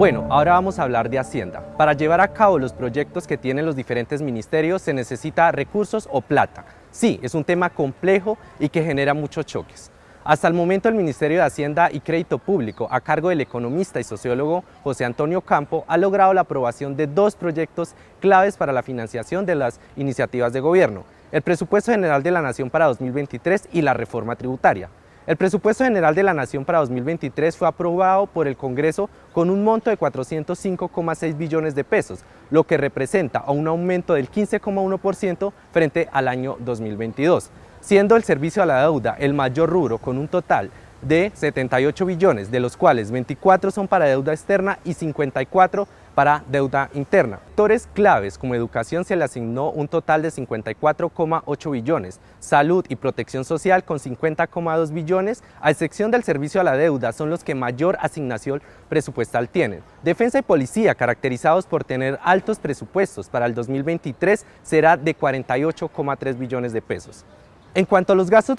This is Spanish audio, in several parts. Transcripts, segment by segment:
Bueno, ahora vamos a hablar de Hacienda. Para llevar a cabo los proyectos que tienen los diferentes ministerios se necesita recursos o plata. Sí, es un tema complejo y que genera muchos choques. Hasta el momento el Ministerio de Hacienda y Crédito Público, a cargo del economista y sociólogo José Antonio Campo, ha logrado la aprobación de dos proyectos claves para la financiación de las iniciativas de gobierno: el Presupuesto General de la Nación para 2023 y la reforma tributaria. El Presupuesto General de la Nación para 2023 fue aprobado por el Congreso con un monto de 405,6 billones de pesos, lo que representa un aumento del 15,1% frente al año 2022, siendo el servicio a la deuda el mayor rubro con un total de 78 billones, de los cuales 24 son para deuda externa y 54 para deuda interna. Sectores claves como educación se le asignó un total de 54,8 billones, salud y protección social con 50,2 billones, a excepción del servicio a la deuda, son los que mayor asignación presupuestal tienen. Defensa y policía, caracterizados por tener altos presupuestos para el 2023, será de 48,3 billones de pesos. En cuanto a los gastos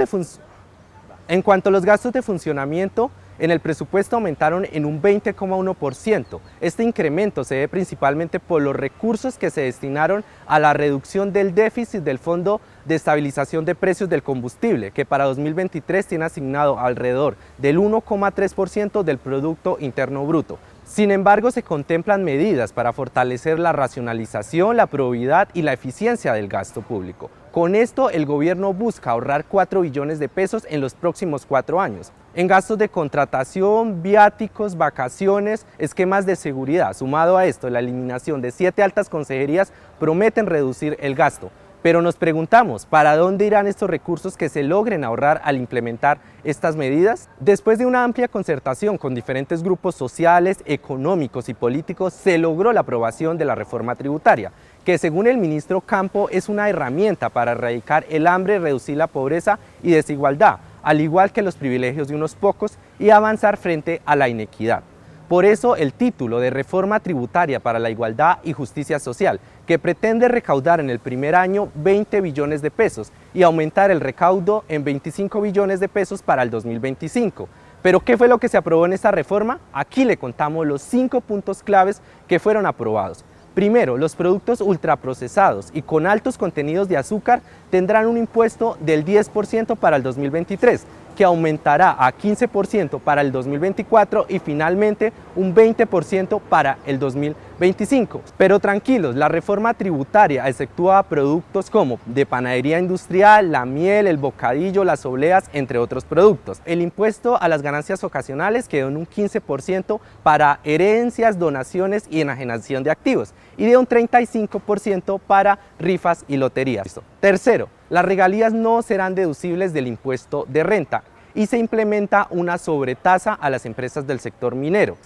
de funcionamiento, en el presupuesto aumentaron en un 20,1%. Este incremento se debe principalmente por los recursos que se destinaron a la reducción del déficit del Fondo de Estabilización de Precios del Combustible, que para 2023 tiene asignado alrededor del 1,3% del Producto Interno Bruto. Sin embargo, se contemplan medidas para fortalecer la racionalización, la probidad y la eficiencia del gasto público. Con esto, el gobierno busca ahorrar 4 billones de pesos en los próximos 4 años, en gastos de contratación, viáticos, vacaciones, esquemas de seguridad. Sumado a esto, la eliminación de 7 altas consejerías prometen reducir el gasto. Pero nos preguntamos, ¿para dónde irán estos recursos que se logren ahorrar al implementar estas medidas? Después de una amplia concertación con diferentes grupos sociales, económicos y políticos, se logró la aprobación de la reforma tributaria, que según el ministro Campo es una herramienta para erradicar el hambre, reducir la pobreza y desigualdad, al igual que los privilegios de unos pocos, y avanzar frente a la inequidad. Por eso el título de Reforma Tributaria para la Igualdad y Justicia Social, que pretende recaudar en el primer año 20 billones de pesos y aumentar el recaudo en 25 billones de pesos para el 2025. ¿Pero qué fue lo que se aprobó en esta reforma? Aquí le contamos los 5 puntos claves que fueron aprobados. Primero, los productos ultraprocesados y con altos contenidos de azúcar tendrán un impuesto del 10% para el 2023, que aumentará a 15% para el 2024 y finalmente un 20% para el 2025. Pero tranquilos, la reforma tributaria exceptúa productos como de panadería industrial, la miel, el bocadillo, las obleas, entre otros productos. El impuesto a las ganancias ocasionales quedó en un 15% para herencias, donaciones y enajenación de activos, y de un 35% para rifas y loterías. Tercero, las regalías no serán deducibles del impuesto de renta y se implementa una sobretasa a las empresas del sector minero,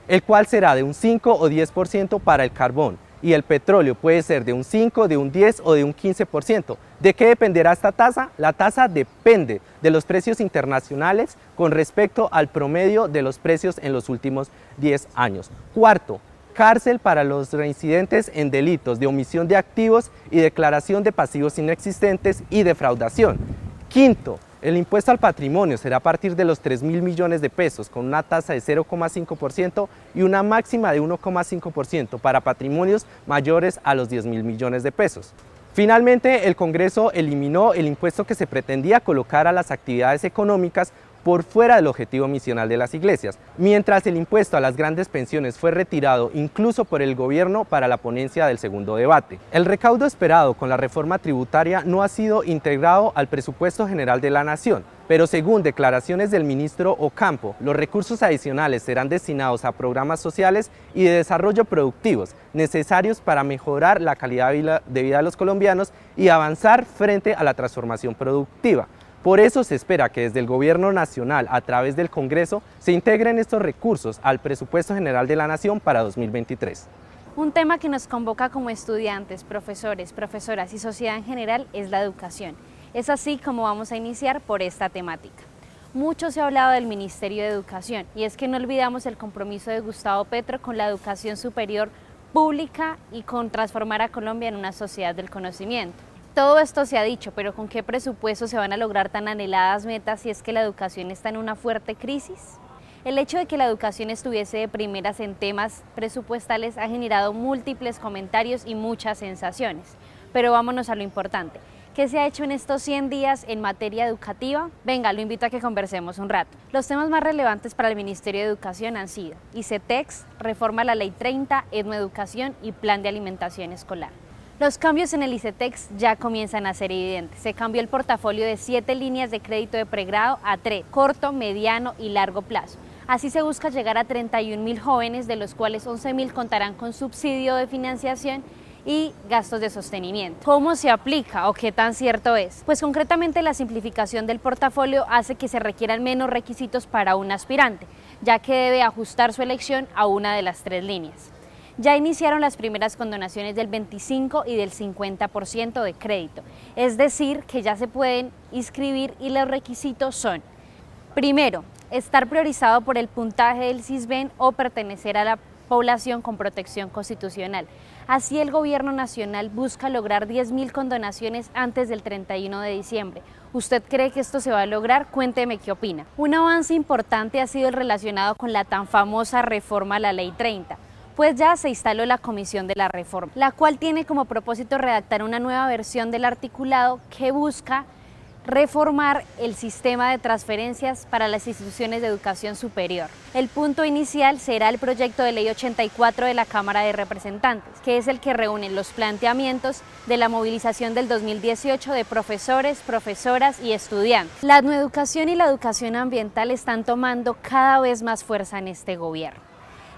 el cual será de un 5 o 10% para el carbón, y el petróleo puede ser de un 5, de un 10 o de un 15%. ¿De qué dependerá esta tasa? La tasa depende de los precios internacionales con respecto al promedio de los precios en los últimos 10 años. Cuarto, cárcel para los reincidentes en delitos de omisión de activos y declaración de pasivos inexistentes y defraudación. Quinto, el impuesto al patrimonio será a partir de los 3.000 millones de pesos con una tasa de 0,5% y una máxima de 1,5% para patrimonios mayores a los 10.000 millones de pesos. Finalmente, el Congreso eliminó el impuesto que se pretendía colocar a las actividades económicas por fuera del objetivo misional de las iglesias, mientras el impuesto a las grandes pensiones fue retirado incluso por el gobierno para la ponencia del segundo debate. El recaudo esperado con la reforma tributaria no ha sido integrado al presupuesto general de la Nación, pero según declaraciones del ministro Ocampo, los recursos adicionales serán destinados a programas sociales y de desarrollo productivos necesarios para mejorar la calidad de vida de los colombianos y avanzar frente a la transformación productiva. Por eso se espera que desde el Gobierno Nacional, a través del Congreso, se integren estos recursos al Presupuesto General de la Nación para 2023. Un tema que nos convoca como estudiantes, profesores, profesoras y sociedad en general es la educación. Es así como vamos a iniciar por esta temática. Mucho se ha hablado del Ministerio de Educación y es que no olvidamos el compromiso de Gustavo Petro con la educación superior pública y con transformar a Colombia en una sociedad del conocimiento. Todo esto se ha dicho, pero ¿con qué presupuesto se van a lograr tan anheladas metas si es que la educación está en una fuerte crisis? El hecho de que la educación estuviese de primeras en temas presupuestales ha generado múltiples comentarios y muchas sensaciones. Pero vámonos a lo importante. ¿Qué se ha hecho en estos 100 días en materia educativa? Venga, lo invito a que conversemos un rato. Los temas más relevantes para el Ministerio de Educación han sido ICETEX, reforma a la Ley 30, Etnoeducación y Plan de Alimentación Escolar. Los cambios en el ICETEX ya comienzan a ser evidentes. Se cambió el portafolio de 7 líneas de crédito de pregrado a 3, corto, mediano y largo plazo. Así se busca llegar a 31.000 jóvenes, de los cuales 11.000 contarán con subsidio de financiación y gastos de sostenimiento. ¿Cómo se aplica o qué tan cierto es? Pues concretamente la simplificación del portafolio hace que se requieran menos requisitos para un aspirante, ya que debe ajustar su elección a una de las 3 líneas. Ya iniciaron las primeras condonaciones del 25 y del 50% de crédito, es decir, que ya se pueden inscribir y los requisitos son: primero, estar priorizado por el puntaje del Sisbén o pertenecer a la población con protección constitucional. Así el gobierno nacional busca lograr 10.000 condonaciones antes del 31 de diciembre. ¿Usted cree que esto se va a lograr? Cuénteme qué opina. Un avance importante ha sido el relacionado con la tan famosa reforma a la Ley 30. Pues ya se instaló la Comisión de la Reforma, la cual tiene como propósito redactar una nueva versión del articulado que busca reformar el sistema de transferencias para las instituciones de educación superior. El punto inicial será el proyecto de ley 84 de la Cámara de Representantes, que es el que reúne los planteamientos de la movilización del 2018 de profesores, profesoras y estudiantes. La etnoeducación y la educación ambiental están tomando cada vez más fuerza en este gobierno.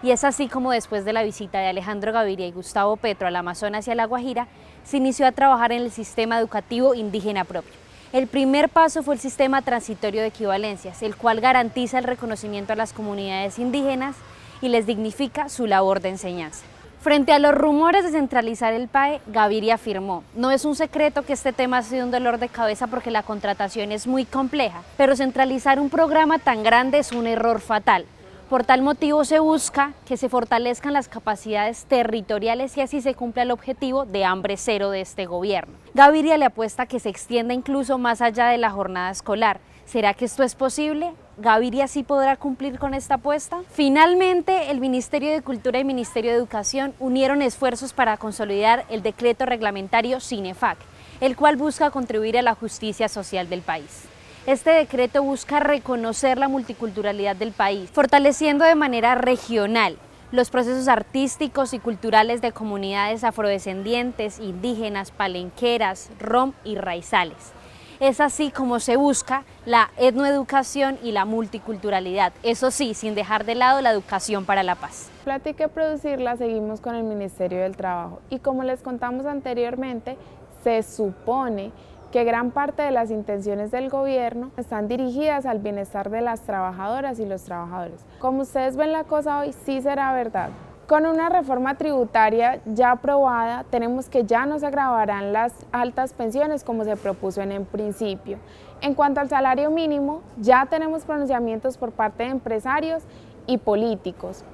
Y es así como después de la visita de Alejandro Gaviria y Gustavo Petro al Amazonas y a La Guajira, se inició a trabajar en el sistema educativo indígena propio. El primer paso fue el sistema transitorio de equivalencias, el cual garantiza el reconocimiento a las comunidades indígenas y les dignifica su labor de enseñanza. Frente a los rumores de centralizar el PAE, Gaviria afirmó: no es un secreto que este tema ha sido un dolor de cabeza porque la contratación es muy compleja, pero centralizar un programa tan grande es un error fatal. Por tal motivo se busca que se fortalezcan las capacidades territoriales y así se cumpla el objetivo de hambre cero de este gobierno. Gaviria le apuesta a que se extienda incluso más allá de la jornada escolar. ¿Será que esto es posible? ¿Gaviria sí podrá cumplir con esta apuesta? Finalmente, el Ministerio de Cultura y Ministerio de Educación unieron esfuerzos para consolidar el decreto reglamentario CINEFAC, el cual busca contribuir a la justicia social del país. Este decreto busca reconocer la multiculturalidad del país, fortaleciendo de manera regional los procesos artísticos y culturales de comunidades afrodescendientes, indígenas, palenqueras, rom y raizales. Es así como se busca la etnoeducación y la multiculturalidad, eso sí, sin dejar de lado la educación para la paz. Plática y producirla seguimos con el Ministerio del Trabajo y como les contamos anteriormente, se supone que gran parte de las intenciones del gobierno están dirigidas al bienestar de las trabajadoras y los trabajadores. Como ustedes ven la cosa hoy, sí será verdad. Con una reforma tributaria ya aprobada, tenemos que ya no se gravarán las altas pensiones como se propuso en el principio. En cuanto al salario mínimo, ya tenemos pronunciamientos por parte de empresarios y políticos.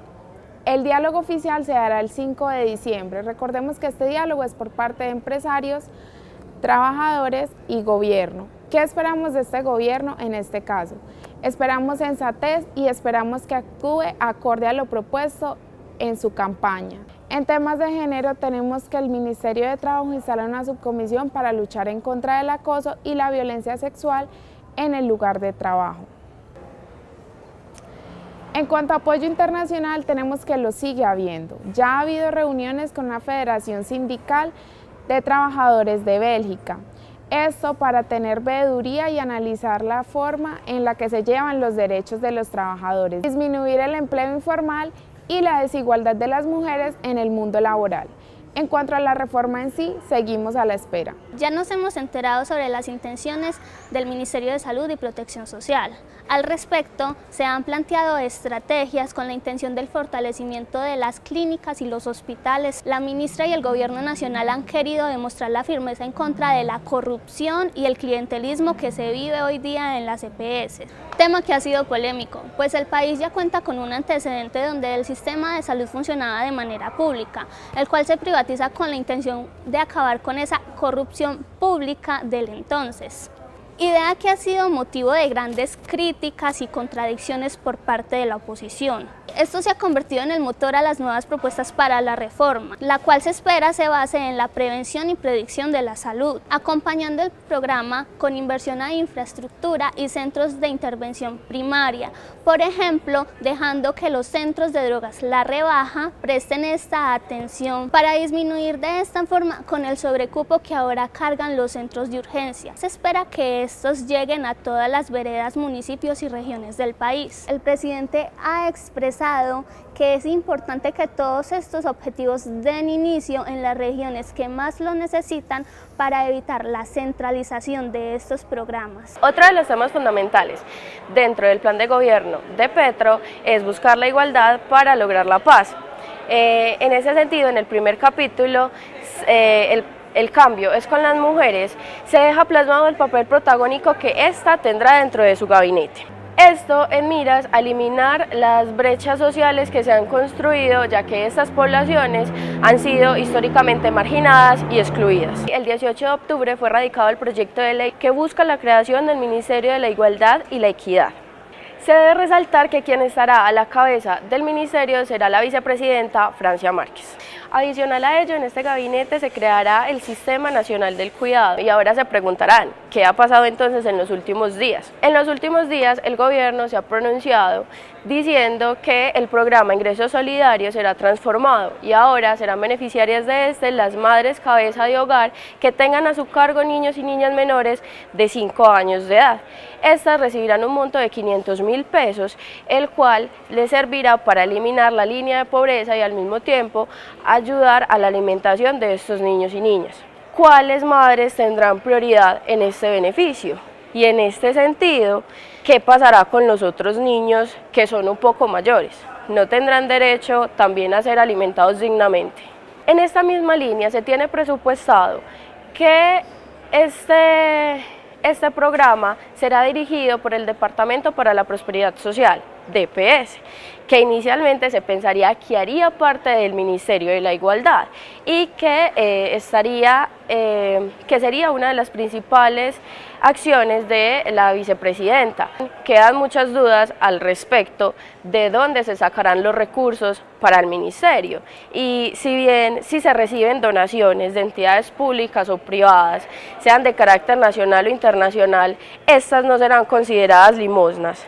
El diálogo oficial se dará el 5 de diciembre. Recordemos que este diálogo es por parte de empresarios, trabajadores y gobierno. ¿Qué esperamos de este gobierno en este caso? Esperamos sensatez y esperamos que actúe acorde a lo propuesto en su campaña. En temas de género tenemos que el Ministerio de Trabajo instala una subcomisión para luchar en contra del acoso y la violencia sexual en el lugar de trabajo. En cuanto a apoyo internacional, tenemos que lo sigue habiendo. Ya ha habido reuniones con una federación sindical de trabajadores de Bélgica. Esto para tener veeduría y analizar la forma en la que se llevan los derechos de los trabajadores, disminuir el empleo informal y la desigualdad de las mujeres en el mundo laboral. En cuanto a la reforma en sí, seguimos a la espera. Ya nos hemos enterado sobre las intenciones del Ministerio de Salud y Protección Social. Al respecto, se han planteado estrategias con la intención del fortalecimiento de las clínicas y los hospitales. La ministra y el Gobierno Nacional han querido demostrar la firmeza en contra de la corrupción y el clientelismo que se vive hoy día en las EPS. Tema que ha sido polémico, pues el país ya cuenta con un antecedente donde el sistema de salud funcionaba de manera pública, el cual se privatiza con la intención de acabar con esa corrupción pública del entonces. idea que ha sido motivo de grandes críticas y contradicciones por parte de la oposición. Esto se ha convertido en el motor a las nuevas propuestas para la reforma, la cual se espera se base en la prevención y predicción de la salud, acompañando el programa con inversión a infraestructura y centros de intervención primaria, por ejemplo, dejando que los centros de drogas La Rebaja presten esta atención para disminuir de esta forma con el sobrecupo que ahora cargan los centros de urgencia. Se espera que estos lleguen a todas las veredas, municipios y regiones del país. El presidente ha expresado que es importante que todos estos objetivos den inicio en las regiones que más lo necesitan para evitar la centralización de estos programas. Otro de los temas fundamentales dentro del plan de gobierno de Petro es buscar la igualdad para lograr la paz. En ese sentido, en el primer capítulo, el cambio es con las mujeres, se deja plasmado el papel protagónico que ésta tendrá dentro de su gabinete. Esto en miras a eliminar las brechas sociales que se han construido, ya que estas poblaciones han sido históricamente marginadas y excluidas. El 18 de octubre fue radicado el proyecto de ley que busca la creación del Ministerio de la Igualdad y la Equidad. Se debe resaltar que quien estará a la cabeza del ministerio será la vicepresidenta Francia Márquez. Adicional a ello, en este gabinete se creará el Sistema Nacional del Cuidado. Y ahora se preguntarán, ¿qué ha pasado entonces en los últimos días? En los últimos días el gobierno se ha pronunciado diciendo que el programa Ingreso Solidario será transformado y ahora serán beneficiarias de este las madres cabeza de hogar que tengan a su cargo niños y niñas menores de 5 años de edad. Estas recibirán un monto de 500.000 pesos, el cual les servirá para eliminar la línea de pobreza y al mismo tiempo ayudar a la alimentación de estos niños y niñas. ¿Cuáles madres tendrán prioridad en este beneficio? Y en este sentido, ¿qué pasará con los otros niños que son un poco mayores? ¿No tendrán derecho también a ser alimentados dignamente? En esta misma línea se tiene presupuestado que este programa será dirigido por el Departamento para la Prosperidad Social, DPS, que inicialmente se pensaría que haría parte del Ministerio de la Igualdad y que sería una de las principales acciones de la vicepresidenta. Quedan muchas dudas al respecto de dónde se sacarán los recursos para el ministerio y si se reciben donaciones de entidades públicas o privadas, sean de carácter nacional o internacional, estas no serán consideradas limosnas.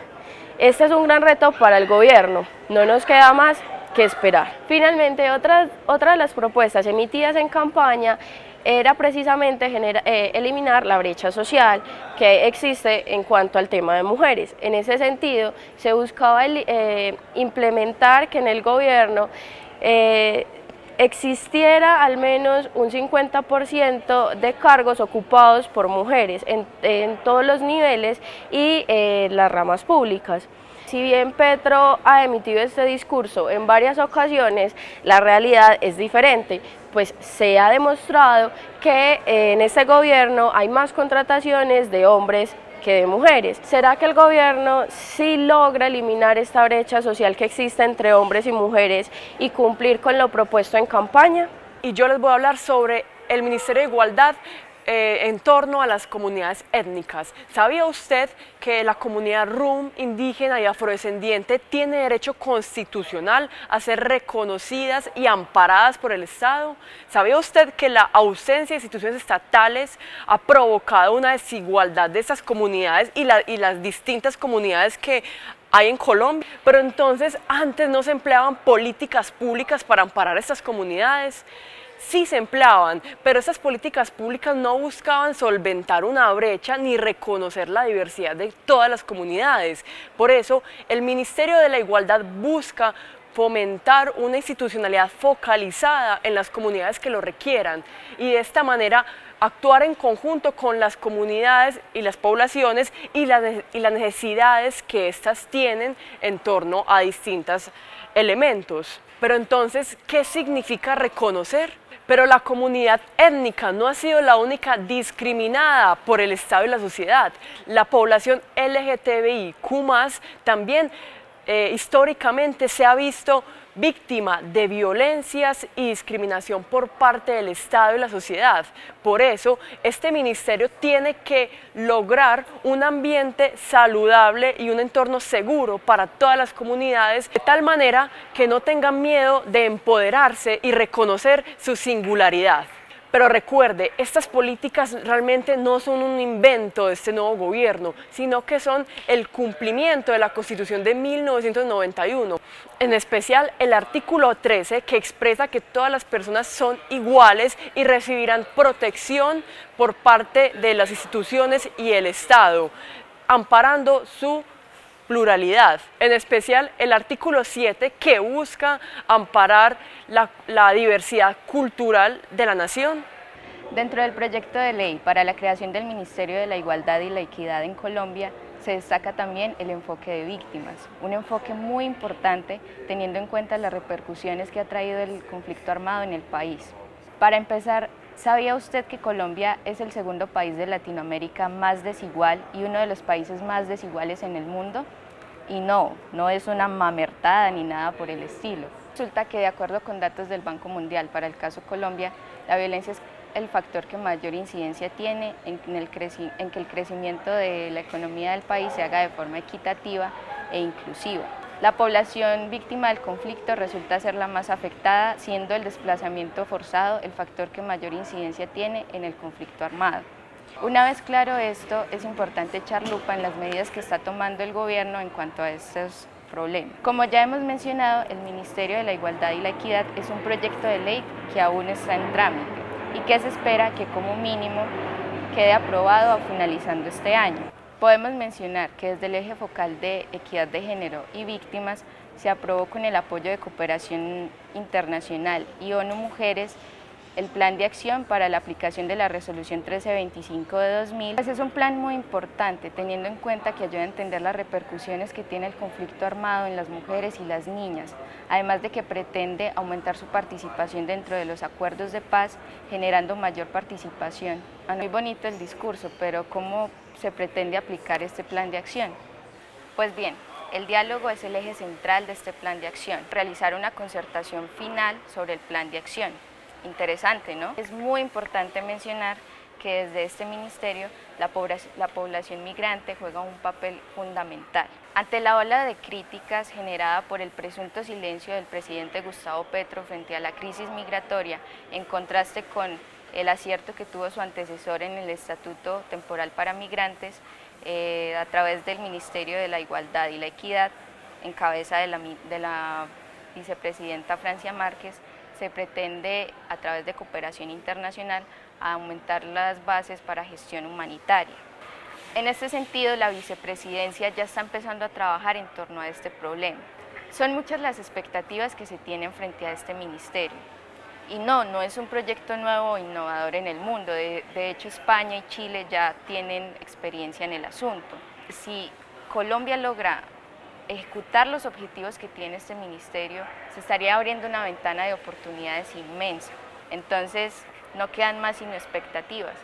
Este es un gran reto para el gobierno, no nos queda más que esperar. Finalmente, otra de las propuestas emitidas en campaña era precisamente eliminar la brecha social que existe en cuanto al tema de mujeres. En ese sentido, se buscaba implementar que en el gobierno existiera al menos un 50% de cargos ocupados por mujeres en todos los niveles y las ramas públicas. Si bien Petro ha emitido este discurso en varias ocasiones, la realidad es diferente, pues se ha demostrado que en este gobierno hay más contrataciones de hombres que de mujeres. ¿Será que el gobierno sí logra eliminar esta brecha social que existe entre hombres y mujeres y cumplir con lo propuesto en campaña? Y yo les voy a hablar sobre el Ministerio de Igualdad en torno a las comunidades étnicas. ¿Sabía usted que la comunidad rum, indígena y afrodescendiente tiene derecho constitucional a ser reconocidas y amparadas por el Estado? ¿Sabía usted que la ausencia de instituciones estatales ha provocado una desigualdad de estas comunidades y las distintas comunidades que hay en Colombia? Pero entonces, antes no se empleaban políticas públicas para amparar estas comunidades. Sí se empleaban, pero estas políticas públicas no buscaban solventar una brecha ni reconocer la diversidad de todas las comunidades. Por eso, el Ministerio de la Igualdad busca fomentar una institucionalidad focalizada en las comunidades que lo requieran y de esta manera actuar en conjunto con las comunidades y las poblaciones y las necesidades que éstas tienen en torno a distintos elementos. Pero entonces, ¿qué significa reconocer? Pero la comunidad étnica no ha sido la única discriminada por el Estado y la sociedad. La población LGTBIQ+ también históricamente se ha visto víctima de violencias y discriminación por parte del Estado y la sociedad. Por eso, este ministerio tiene que lograr un ambiente saludable y un entorno seguro para todas las comunidades, de tal manera que no tengan miedo de empoderarse y reconocer su singularidad. Pero recuerde, estas políticas realmente no son un invento de este nuevo gobierno, sino que son el cumplimiento de la Constitución de 1991, en especial el artículo 13, que expresa que todas las personas son iguales y recibirán protección por parte de las instituciones y el Estado, amparando su pluralidad, en especial el artículo 7, que busca amparar la diversidad cultural de la nación. Dentro del proyecto de ley para la creación del Ministerio de la Igualdad y la Equidad en Colombia, se destaca también el enfoque de víctimas, un enfoque muy importante teniendo en cuenta las repercusiones que ha traído el conflicto armado en el país. Para empezar, ¿sabía usted que Colombia es el segundo país de Latinoamérica más desigual y uno de los países más desiguales en el mundo? Y no es una mamertada ni nada por el estilo. Resulta que de acuerdo con datos del Banco Mundial para el caso Colombia, la violencia es el factor que mayor incidencia tiene en que el crecimiento de la economía del país se haga de forma equitativa e inclusiva. La población víctima del conflicto resulta ser la más afectada, siendo el desplazamiento forzado el factor que mayor incidencia tiene en el conflicto armado. Una vez claro esto, es importante echar lupa en las medidas que está tomando el gobierno en cuanto a estos problemas. Como ya hemos mencionado, el Ministerio de la Igualdad y la Equidad es un proyecto de ley que aún está en trámite y que se espera que como mínimo quede aprobado finalizando este año. Podemos mencionar que desde el eje focal de equidad de género y víctimas se aprobó con el apoyo de Cooperación Internacional y ONU Mujeres el plan de acción para la aplicación de la Resolución 1325 de 2000. Es un plan muy importante, teniendo en cuenta que ayuda a entender las repercusiones que tiene el conflicto armado en las mujeres y las niñas, además de que pretende aumentar su participación dentro de los acuerdos de paz, generando mayor participación. Muy bonito el discurso, pero ¿cómo se pretende aplicar este plan de acción? Pues bien, el diálogo es el eje central de este plan de acción, realizar una concertación final sobre el plan de acción. Interesante, ¿no? Es muy importante mencionar que desde este ministerio la población migrante juega un papel fundamental. Ante la ola de críticas generada por el presunto silencio del presidente Gustavo Petro frente a la crisis migratoria, en contraste con el acierto que tuvo su antecesor en el Estatuto Temporal para Migrantes, a través del Ministerio de la Igualdad y la Equidad, en cabeza de la vicepresidenta Francia Márquez, se pretende, a través de cooperación internacional, aumentar las bases para gestión humanitaria. En este sentido, la vicepresidencia ya está empezando a trabajar en torno a este problema. Son muchas las expectativas que se tienen frente a este ministerio. Y no es un proyecto nuevo o innovador en el mundo. De hecho, España y Chile ya tienen experiencia en el asunto. Si Colombia logra ejecutar los objetivos que tiene este ministerio, se estaría abriendo una ventana de oportunidades inmensa. Entonces, no quedan más sino expectativas.